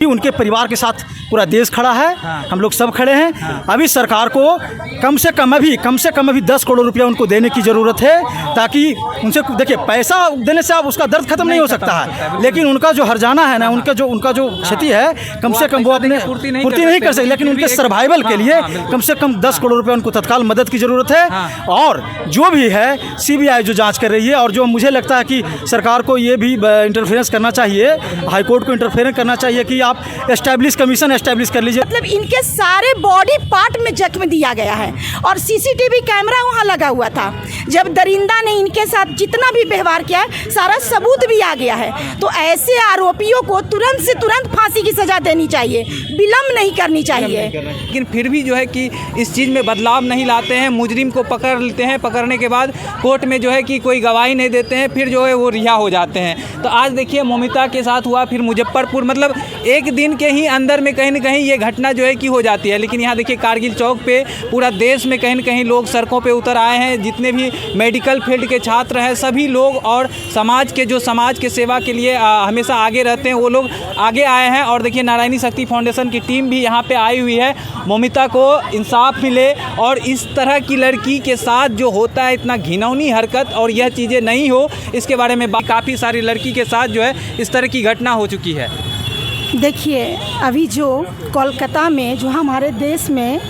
उनके परिवार के साथ पूरा देश खड़ा है। हम लोग सब खड़े हैं। अभी सरकार को कम से कम अभी 10 करोड़ रुपया उनको देने की ज़रूरत है, ताकि उनसे देखिए पैसा देने से आप उसका दर्द खत्म नहीं हो सकता है, लेकिन उनका जो हर्जाना है ना, उनका जो क्षति है, कम से कम वो अपने पूर्ति नहीं कर सकते, लेकिन उनके सर्वाइवल के लिए कम से कम 10 करोड़ रुपया उनको तत्काल मदद की ज़रूरत है। और जो भी है CBI जो जाँच कर रही है, और जो मुझे लगता है कि सरकार को ये भी इंटरफेरेंस करना चाहिए, हाईकोर्ट को इंटरफेरेंस करना चाहिए कि आप कमीशन एस्टैब्लिश कर लीजिए। मतलब इनके सारे बॉडी पार्ट में जख्म दिया गया है और CCTV कैमरा वहाँ लगा हुआ था। जब दरिंदा ने इनके साथ जितना भी व्यवहार किया है, सारा सबूत भी आ गया है। तो ऐसे आरोपियों को तुरंत से तुरंत फांसी की सजा देनी चाहिए, विलम्ब नहीं करनी चाहिए। लेकिन फिर भी जो है कि इस चीज़ में बदलाव नहीं लाते हैं। मुजरिम को पकड़ लेते हैं, पकड़ने के बाद कोर्ट में जो है कि कोई गवाही नहीं देते हैं, फिर जो है वो रिहा हो जाते हैं। तो आज देखिए ममिता के साथ हुआ, फिर मुजफ्फरपुर, मतलब एक दिन के ही अंदर में कहीं न कहीं ये घटना जो है कि हो जाती है। लेकिन यहाँ देखिए कारगिल चौक पे पूरा देश में कहीं न कहीं लोग सड़कों पे उतर आए हैं। जितने भी मेडिकल फील्ड के छात्र हैं, सभी लोग, और समाज के सेवा के लिए हमेशा आगे रहते हैं, वो लोग आगे आए हैं। और देखिए नारायणी शक्ति फाउंडेशन की टीम भी यहाँ पे आई हुई है। ममिता को इंसाफ मिले और इस तरह की लड़की के साथ जो होता है इतना घिनौनी हरकत, और यह चीज़ें नहीं हो, इसके बारे में काफ़ी सारी लड़की के साथ जो है इस तरह की घटना हो चुकी है। देखिए अभी जो कोलकाता में जो हमारे देश में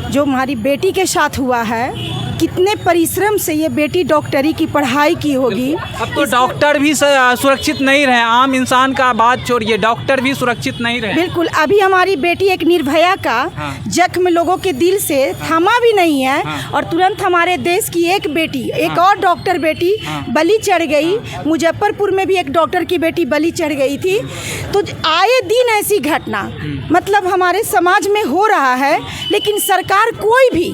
जो हमारी बेटी के साथ हुआ है, कितने परिश्रम से ये बेटी डॉक्टरी की पढ़ाई की होगी। अब तो डॉक्टर भी सुरक्षित नहीं रहे, आम इंसान का बात छोड़िए, डॉक्टर भी सुरक्षित नहीं रहे। बिल्कुल, अभी हमारी बेटी एक निर्भया का जख्म लोगों के दिल से थमा भी नहीं है, और तुरंत हमारे देश की एक बेटी, एक और डॉक्टर बेटी बलि चढ़ गई। मुजफ्फरपुर में भी एक डॉक्टर की बेटी बलि चढ़ गई थी। तो आए दिन ऐसी घटना मतलब हमारे समाज में हो रहा है, लेकिन सरकार कोई भी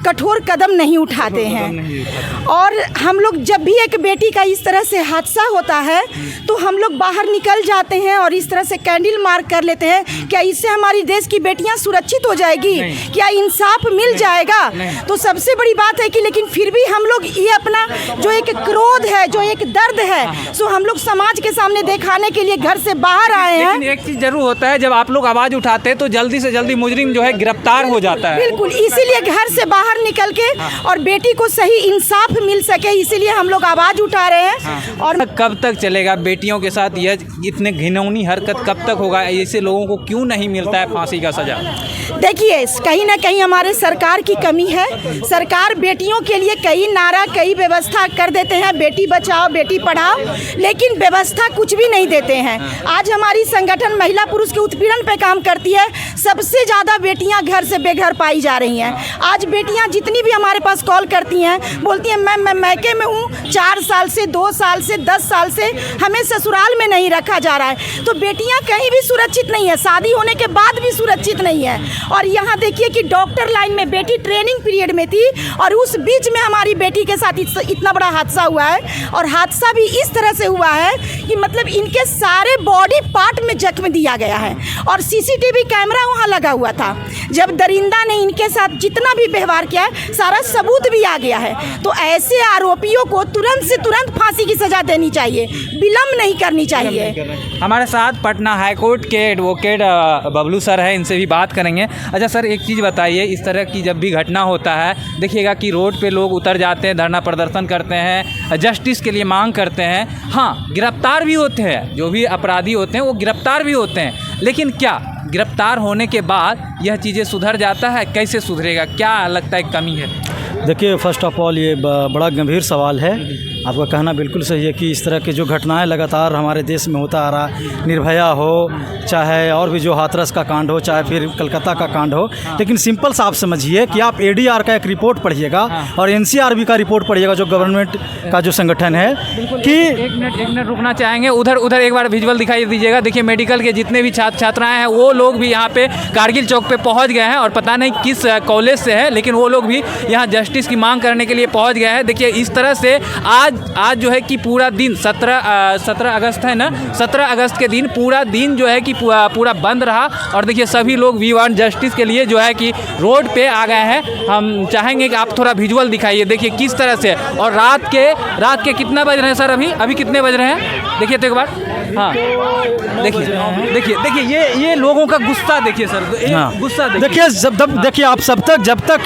कठोर कदम नहीं उठाते हैं। और हम लोग जब भी एक बेटी का इस तरह से हादसा होता है, तो हम लोग बाहर निकल जाते हैं और इस तरह से कैंडल मार्क कर लेते हैं। क्या इससे हमारी देश की बेटियां सुरक्षित हो जाएगी? क्या इंसाफ मिल जाएगा? तो सबसे बड़ी बात है कि लेकिन फिर भी हम लोग ये अपना जो एक क्रोध है, जो एक दर्द है, सो हम लोग समाज के सामने दिखाने के लिए घर से बाहर आए हैं। लेकिन एक चीज़ जरूर होता है, जब आप लोग आवाज़ उठाते हैं तो जल्दी से जल्दी मुजरिम जो है गिरफ्तार हो जाता है। बिल्कुल, इसीलिए घर से बाहर निकल के और बेटी को सही इंसाफ मिल सके, इसीलिए हम लोग आवाज़ उठा रहे हैं। और कब तक चलेगा बेटियों के साथ यह इतने घिनौनी हरकत, कब तक होगा? ऐसे लोगों को क्यों नहीं मिलता है फांसी का सजा? देखिए कहीं ना कहीं हमारे सरकार की कमी है। सरकार बेटियों के लिए कई नारा, कई व्यवस्था कर देते हैं, बेटी बचाओ बेटी पढ़ाओ, लेकिन व्यवस्था कुछ भी नहीं देते हैं। आज हमारी संगठन महिला पुरुष के उत्पीड़न पे काम करती है। सबसे ज़्यादा बेटियां घर से बेघर पाई जा रही हैं। आज बेटियां जितनी भी हमारे पास कॉल करती हैं, बोलती हैं मैं मैके में हूँ, 4 साल से, 2 साल से, 10 साल से हमें ससुराल में नहीं रखा जा रहा है। तो बेटियां कहीं भी सुरक्षित नहीं है, शादी होने के बाद भी सुरक्षित नहीं है। और यहाँ देखिए कि डॉक्टर लाइन में बेटी ट्रेनिंग पीरियड में थी, और उस बीच में हमारी बेटी के साथ इतना बड़ा हादसा हुआ है। और हादसा भी इस तरह से हुआ है कि मतलब इनके सारे बॉडी पार्ट में जख्म दिया गया है, और CCTV कैमरा वहाँ लगा हुआ था। जब दरिंदा ने इनके साथ जितना भी व्यवहार किया है, सारा सबूत भी आ गया है। तो ऐसे आरोपियों को तुरंत से तुरंत फांसी की सजा देनी चाहिए, विलम्ब नहीं करनी चाहिए। हमारे साथ पटना हाईकोर्ट के एडवोकेट बबलू सर है, इनसे भी बात करेंगे। अच्छा सर, एक चीज़ बताइए, इस तरह की जब भी घटना होता है, देखिएगा कि रोड पे लोग उतर जाते हैं, धरना प्रदर्शन करते हैं, जस्टिस के लिए मांग करते हैं। हाँ, गिरफ्तार भी होते हैं, जो भी अपराधी होते हैं वो गिरफ्तार भी होते हैं। लेकिन क्या गिरफ्तार होने के बाद यह चीज़ें सुधर जाता है? कैसे सुधरेगा? क्या लगता है कमी है? देखिए फर्स्ट ऑफ ऑल ये बड़ा गंभीर सवाल है। आपका कहना बिल्कुल सही है कि इस तरह की जो घटनाएं लगातार हमारे देश में होता आ रहा, निर्भया हो, चाहे और भी जो हाथरस का कांड हो, चाहे फिर कलकत्ता का कांड हो। लेकिन सिंपल सा आप समझिए कि आप ADR का एक रिपोर्ट पढ़िएगा और NCRB का रिपोर्ट पढ़िएगा, जो गवर्नमेंट का जो संगठन है, कि एक मिनट रुकना चाहेंगे। उधर एक बार विजुअल दिखाई दीजिएगा। देखिए मेडिकल के जितने भी छात्र छात्राएँ हैं, वो लोग भी यहाँ पे कारगिल चौक पे पहुँच गए हैं, और पता नहीं किस कॉलेज से है, लेकिन वो लोग भी यहाँ जस्टिस की मांग करने के लिए पहुँच गए हैं। देखिए इस तरह से आज आज जो है कि पूरा दिन 17 अगस्त है ना, 17 अगस्त के दिन पूरा दिन जो है कि पूरा बंद रहा। और देखिए सभी लोग वी वांट जस्टिस के लिए जो है कि रोड पे आ गए हैं। हम चाहेंगे कि आप थोड़ा विजुअल दिखाइए, देखिए किस तरह से। और रात के कितना बज रहे हैं सर? अभी कितने बज रहे हैं देखिए तो एक बार। हाँ देखिए ये लोगों का गुस्सा देखिए सर, गुस्सा देखिए देखिए आप जब तक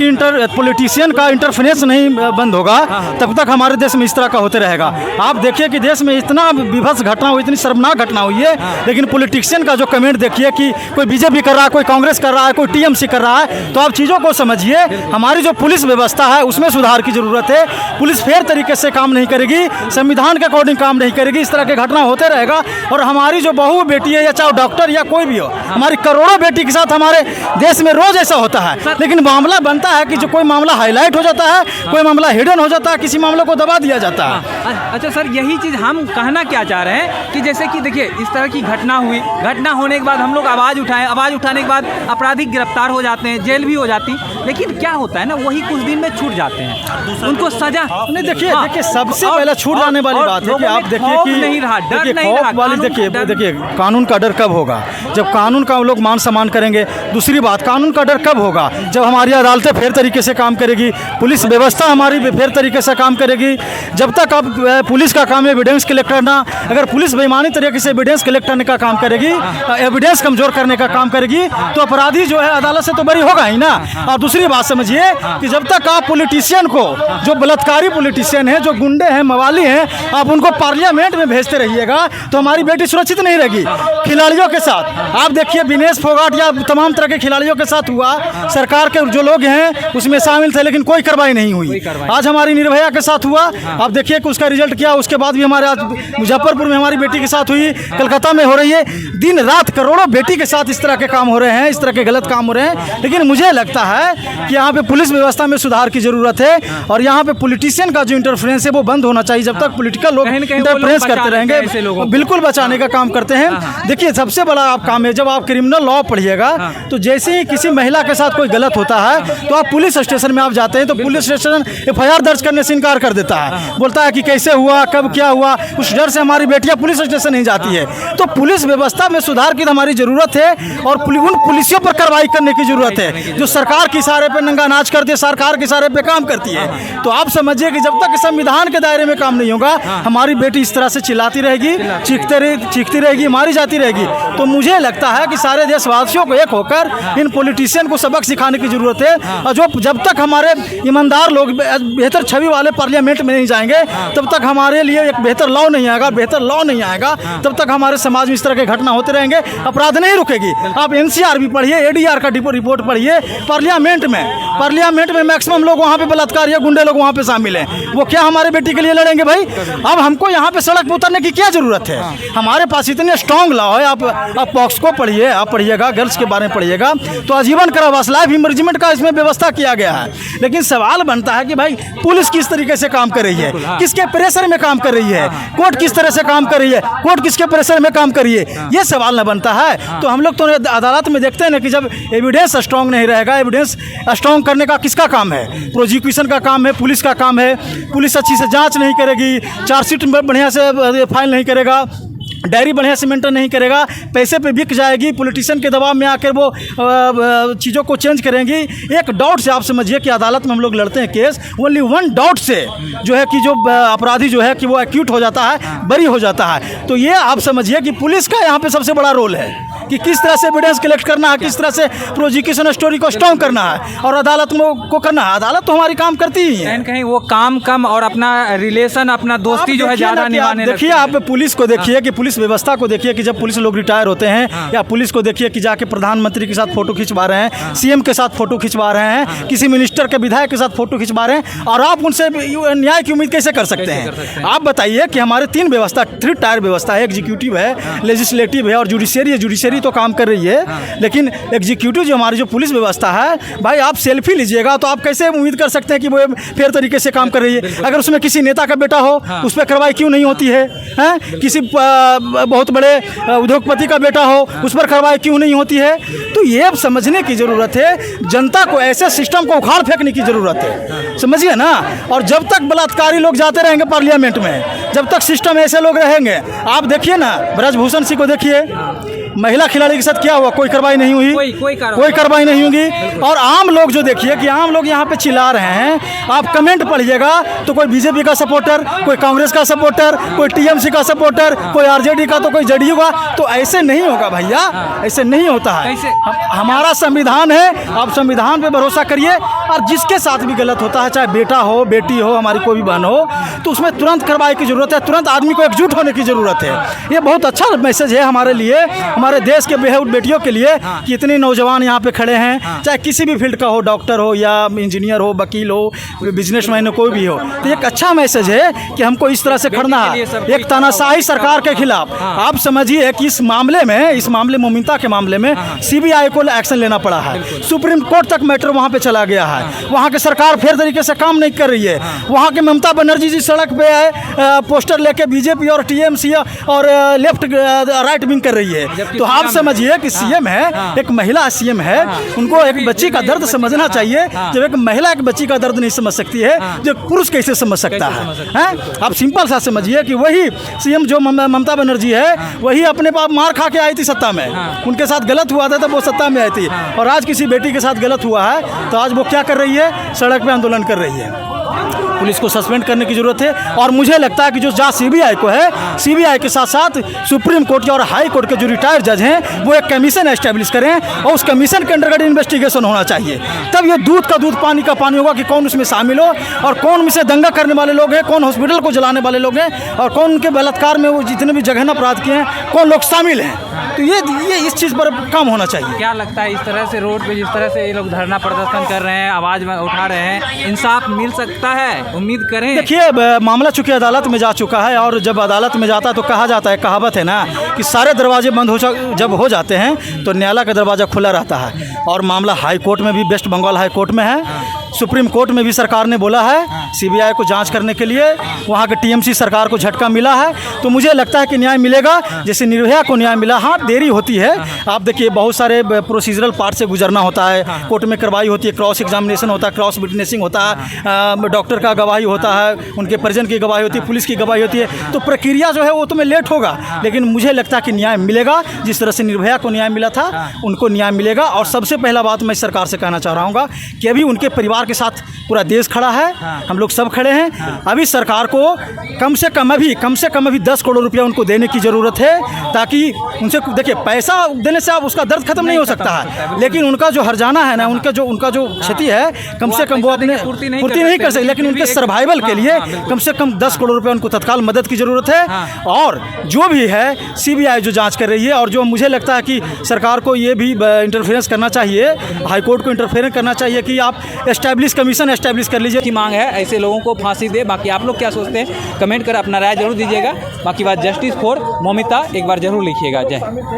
पॉलिटिशियन का इंटरफेरेंस नहीं बंद होगा तब तक हमारे देश में इस तरह का होते रहेगा। आप देखिए कि देश में इतना विभत्स घटना हुई, इतनी शर्मनाक घटना हुई है, लेकिन पॉलिटिशियन का जो कमेंट देखिए कि कोई बीजेपी कर रहा है, कोई कांग्रेस कर रहा है, कोई टीएमसी कर रहा है। तो आप चीज़ों को समझिए, हमारी जो पुलिस व्यवस्था है उसमें सुधार की ज़रूरत है। पुलिस फेयर तरीके से काम नहीं करेगी, संविधान के अकॉर्डिंग काम नहीं करेगी, इस तरह की घटना होते रहेगा। और हमारी जो बहू बेटी है, या चाहे डॉक्टर या कोई भी हो, हमारी करोड़ों बेटी के साथ हमारे देश में रोज ऐसा होता है। लेकिन मामला बनता है कि जो कोई मामला हाईलाइट हो जाता है, कोई मामला हिडन हो जाता है, किसी मामले को दबा दिया जाता है। अच्छा सर, यही चीज़ हम कहना क्या चाह रहे हैं कि जैसे कि देखिए इस तरह की घटना हुई, घटना होने के बाद हम लोग आवाज़ उठाएं, आवाज़ उठाने के बाद अपराधी गिरफ्तार हो जाते हैं, जेल भी हो जाती, लेकिन क्या होता है ना, वही कुछ दिन में छूट जाते हैं, उनको सजा नहीं। देखिए सबसे पहले छूट जाने वाली बात है कि आप देखिए कि नहीं रहा, डर नहीं रहा। देखिए कानून का डर कब होगा? जब कानून का लोग मान सम्मान करेंगे। दूसरी बात, कानून का डर कब होगा? जब हमारी अदालतें फेयर तरीके से काम करेगी, पुलिस व्यवस्था हमारी फेयर तरीके से काम करेगी। जब तक अब पुलिस का काम है एविडेंस कलेक्ट करना, अगर पुलिस बेईमानी तरीके से एविडेंस कलेक्ट करने का काम करेगी, एविडेंस कमजोर करने का काम करेगी, तो अपराधी जो है अदालत से तो बरी होगा ही ना। और दूसरी बात समझिए कि जब तक आप पॉलिटिशियन को, जो बलात्कारी पॉलिटिशियन है, जो गुंडे हैं, मवाली हैं, आप उनको पार्लियामेंट में भेजते रहिएगा तो हमारी बेटी सुरक्षित नहीं रहेगी। खिलाड़ियों के साथ आप देखिए, विनेश फोगाट या तमाम तरह के खिलाड़ियों के साथ हुआ, सरकार के जो लोग हैं उसमें शामिल थे, लेकिन कोई कार्रवाई नहीं हुई। आज हमारी निर्भया के साथ हुआ, आप देखिए कि उसका रिजल्ट क्या, उसके बाद भी हमारे आज मुजफ्फरपुर में हमारी बेटी के साथ हुई, कलकत्ता में हो रही है। दिन रात करोड़ों बेटी के साथ इस तरह के काम हो रहे हैं, इस तरह के गलत काम हो रहे हैं। लेकिन मुझे लगता है कि यहाँ पे पुलिस व्यवस्था में सुधार की जरूरत है, और यहाँ पे पॉलिटिशियन का जो इंटरफेरेंस है वो बंद होना चाहिए। जब तक पॉलिटिकल लोग इंटरफेरेंस करते रहेंगे, बिल्कुल बचाने का काम करते हैं। देखिए सबसे बड़ा आप काम है, जब आप क्रिमिनल लॉ पढ़िएगा तो जैसे ही किसी महिला के साथ कोई गलत होता है तो आप पुलिस स्टेशन में आप जाते हैं, तो पुलिस स्टेशन एफआईआर दर्ज करने से इनकार कर देता है, बोलता है कि कैसे हुआ, कब क्या हुआ। उस डर से हमारी बेटियां पुलिस स्टेशन नहीं जाती है। तो पुलिस व्यवस्था में सुधार की हमारी जरूरत है, और उन पुलिसियों पर कार्रवाई करने की जरूरत है जो सरकार के इशारे पे नंगा नाच करती है, सरकार के इशारे पे काम करती है। तो आप समझिए कि जब तक संविधान के दायरे में काम नहीं होगा, हमारी बेटी इस तरह से चिल्लाती रहेगी, चीखती रहेगी, मारी जाती रहेगी। तो मुझे लगता है कि सारे देशवासियों को एक होकर इन पॉलिटिशियन को सबक सिखाने की जरूरत है। और जब तक हमारे ईमानदार लोग बेहतर छवि वाले पार्लियामेंट में नहीं जाएंगे, तब तक हमारे लिए एक बेहतर लॉ नहीं आएगा, बेहतर लॉ नहीं आएगा, तब तक हमारे समाज में इस तरह के घटना होते रहेंगे, अपराध नहीं रुकेगी। आप एनसीआर भी पढ़िए, एडीआर का रिपोर्ट पढ़िए। पार्लियामेंट में मैक्सिमम लोग वहाँ पे बलात्कार या गुंडे लोग वहाँ पे शामिल हैं। वो क्या हमारे बेटी के लिए लड़ेंगे भाई? अब हमको यहाँ पे सड़क पर उतरने की क्या जरूरत है? हमारे पास इतने स्ट्रॉन्ग लॉ है। आप पॉक्सको पढ़िए, आप पढ़िएगा, गर्ल्स के बारे में पढ़िएगा, तो आजीवन कारावास, लाइफ इम्प्रिजनमेंट का इसमें व्यवस्था किया गया है। लेकिन सवाल बनता है कि भाई पुलिस किस तरीके से काम कर रही है, किसके प्रेशर में काम कर रही है, कोर्ट किस तरह से काम कर रही है, कोर्ट किसके प्रेशर में काम कर रही है, ये सवाल न बनता है। तो हम लोग तो अदालत में देखते हैं ना कि जब एविडेंस स्ट्रॉन्ग नहीं रहेगा, एविडेंस स्ट्रॉन्ग करने का किसका काम है? प्रोसिक्यूशन का काम है, पुलिस का काम है। पुलिस अच्छी से जांच नहीं करेगी, चार्जशीट बढ़िया से फाइल नहीं करेगा, डायरी बढ़िया से मेंटेन नहीं करेगा, पैसे पे बिक जाएगी, पॉलिटिशियन के दबाव में आकर वो चीज़ों को चेंज करेंगी। एक डाउट से आप समझिए कि अदालत में हम लोग लड़ते हैं केस, ओनली वन डाउट से जो है कि जो अपराधी जो है कि वो एक्यूट हो जाता है, बरी हो जाता है। तो ये आप समझिए कि पुलिस का यहाँ पे सबसे बड़ा रोल है कि किस तरह से एविडेंस कलेक्ट करना है, किस तरह से प्रोसिक्यूशन स्टोरी को स्ट्रॉन्ग करना है, और अदालत में को करना है। अदालत तो हमारी काम करती ही है, कहीं वो काम कम और अपना रिलेशन, अपना दोस्ती जो है ज़्यादा निभाने। देखिए आप पुलिस को देखिए कि पुलिस व्यवस्था को देखिए कि जब पुलिस लोग रिटायर होते हैं, या पुलिस को देखिए कि जाके प्रधानमंत्री के साथ फोटो खिंचवा रहे हैं, सीएम के साथ फोटो खिंचवा रहे हैं, किसी मिनिस्टर के विधायक के साथ फोटो खिंचवा रहे हैं, और आप उनसे न्याय की उम्मीद कैसे कर सकते हैं? आप बताइए कि हमारे 3 व्यवस्था, 3 टायर व्यवस्था है, एग्जीक्यूटिव है, लेजिस्लेटिव है और जुडिशरी है। जुडिशरी तो काम कर रही है, लेकिन एग्जीक्यूटिव जो हमारी जो पुलिस व्यवस्था है, भाई आप सेल्फी लीजिएगा तो आप कैसे उम्मीद कर सकते हैं कि वो फेयर तरीके से काम कर रही है? अगर उसमें किसी नेता का बेटा हो, उस पर कार्रवाई क्यों नहीं होती है? किसी बहुत बड़े उद्योगपति का बेटा हो, उस पर कार्रवाई क्यों नहीं होती है? तो ये समझने की ज़रूरत है, जनता को ऐसे सिस्टम को उखाड़ फेंकने की ज़रूरत है, समझिए ना। और जब तक बलात्कारी लोग जाते रहेंगे पार्लियामेंट में, जब तक सिस्टम ऐसे लोग रहेंगे, आप देखिए ना ब्रजभूषण सिंह को देखिए, महिला खिलाड़ी के साथ क्या हुआ? कोई कार्रवाई नहीं हुई, कोई कार्रवाई नहीं होगी। और आम लोग जो देखिए कि आम लोग यहाँ पे चिल्ला रहे हैं, आप कमेंट पढ़िएगा तो कोई बीजेपी का सपोर्टर, कोई कांग्रेस का सपोर्टर, कोई टीएमसी का सपोर्टर, कोई आरजेडी का, तो कोई जेडीयू का। तो ऐसे नहीं होगा भैया, ऐसे नहीं होता है। हमारा संविधान है, आप संविधान पे भरोसा करिए। और जिसके साथ भी गलत होता है, चाहे बेटा हो, बेटी हो, हमारी कोई भी बहन हो, तो उसमें तुरंत कार्रवाई की जरूरत है, तुरंत आदमी को एकजुट होने की ज़रूरत है। ये बहुत अच्छा मैसेज है हमारे लिए, हमारे देश के बेहद बेटियों के लिए, कि इतने नौजवान यहाँ पे खड़े हैं, चाहे किसी भी फील्ड का हो, डॉक्टर हो या इंजीनियर हो, वकील हो, बिजनेसमैन हो, कोई भी हो। तो एक अच्छा मैसेज है कि हमको इस तरह से खड़ना है एक तानाशाही सरकार के खिलाफ। आप समझिए कि इस मामले मोमिता के मामले में सीबीआई को एक्शन लेना पड़ा है, सुप्रीम कोर्ट तक मैटर वहाँ पे चला गया है। वहाँ की सरकार फेयर तरीके से काम नहीं कर रही है। वहाँ के ममता बनर्जी जी सड़क पे है, पोस्टर लेके बीजेपी और टीएमसी और लेफ्ट राइट विंग कर रही है। तो आप समझिए कि सीएम है, एक महिला सीएम है, उनको एक बच्ची का दर्द समझना चाहिए। जब एक महिला एक बच्ची का दर्द नहीं समझ सकती है, जो पुरुष कैसे समझ सकता है? आप सिंपल सा समझिए कि वही सीएम जो ममता बनर्जी है, वही अपने पाप मार खा के आई थी सत्ता में, उनके साथ गलत हुआ था तब वो सत्ता में आई थी। और आज किसी बेटी के साथ गलत हुआ है तो आज वो क्या कर रही है? सड़क पे आंदोलन कर रही है। पुलिस को सस्पेंड करने की ज़रूरत है। और मुझे लगता है कि जो जहाँ सीबीआई को है, सीबीआई के साथ साथ सुप्रीम कोर्ट और हाई कोर्ट के जो रिटायर्ड जज हैं, वो एक कमीशन एस्टेब्लिश करें और उस कमीशन के अंतर्गत इन्वेस्टिगेशन होना चाहिए। तब ये दूध का दूध पानी का पानी होगा कि कौन उसमें शामिल हो और कौन उसमें दंगा करने वाले लोग हैं, कौन हॉस्पिटल को जलाने वाले लोग हैं और कौन उनके बलात्कार में वो जितने भी जघन्य अपराध किए हैं, कौन लोग शामिल हैं। तो ये इस चीज़ पर काम होना चाहिए। क्या लगता है इस तरह से रोड पे जिस तरह से ये लोग धरना प्रदर्शन कर रहे हैं, आवाज़ में उठा रहे हैं, इंसाफ मिल सकता है? उम्मीद करें। देखिए, मामला चूंकि अदालत में जा चुका है और जब अदालत में जाता तो कहा जाता है, कहावत है ना कि सारे दरवाजे बंद जब हो जाते हैं तो न्यायालय का दरवाज़ा खुला रहता है। और मामला हाई कोर्ट में भी, वेस्ट बंगाल हाई कोर्ट में है, सुप्रीम कोर्ट में भी सरकार ने बोला है सीबीआई को जांच करने के लिए, वहाँ के टीएमसी सरकार को झटका मिला है। तो मुझे लगता है कि न्याय मिलेगा, जैसे निर्भया को न्याय मिला। हाँ, देरी होती है। आप देखिए, बहुत सारे प्रोसीजरल पार्ट से गुजरना होता है, कोर्ट में कार्रवाई होती है, क्रॉस एग्जामिनेशन होता है, क्रॉस विटनेसिंग होता है, डॉक्टर का गवाही होता है, उनके परिजन की गवाही होती है, पुलिस की गवाही होती है। तो प्रक्रिया जो है वो तो में लेट होगा, लेकिन मुझे लगता है कि न्याय मिलेगा। जिस तरह से निर्भया को न्याय मिला था, उनको न्याय मिलेगा। और सबसे पहला बात मैं सरकार से कहना चाह रहा हूँ कि अभी उनके परिवार के साथ पूरा देश खड़ा है, हम लोग सब खड़े हैं। अभी सरकार को कम से कम अभी 10 करोड़ रुपया उनको देने की ज़रूरत है, ताकि उनसे, देखिए, पैसा देने से आप उसका दर्द खत्म नहीं हो सकता है, लेकिन उनका जो हर्जाना है ना, उनका जो क्षति है, कम से कम वो अपने पूर्ति नहीं कर सकते, लेकिन उनके सर्वाइवल के लिए कम से कम 10 करोड़ रुपया उनको तत्काल मदद की ज़रूरत है। और जो भी है सीबीआई जो जांच कर रही है, और जो मुझे लगता है कि सरकार को ये भी इंटरफेरेंस करना चाहिए, हाईकोर्ट को इंटरफेरेंस करना चाहिए कि आप कमीशन एस्टैब्लिश कर लीजिए। की मांग है ऐसे लोगों को फांसी दे। बाकी आप लोग क्या सोचते हैं, कमेंट कर अपना राय जरूर दीजिएगा। बाकी बात जस्टिस फॉर मोमिता एक बार जरूर लिखिएगा। जय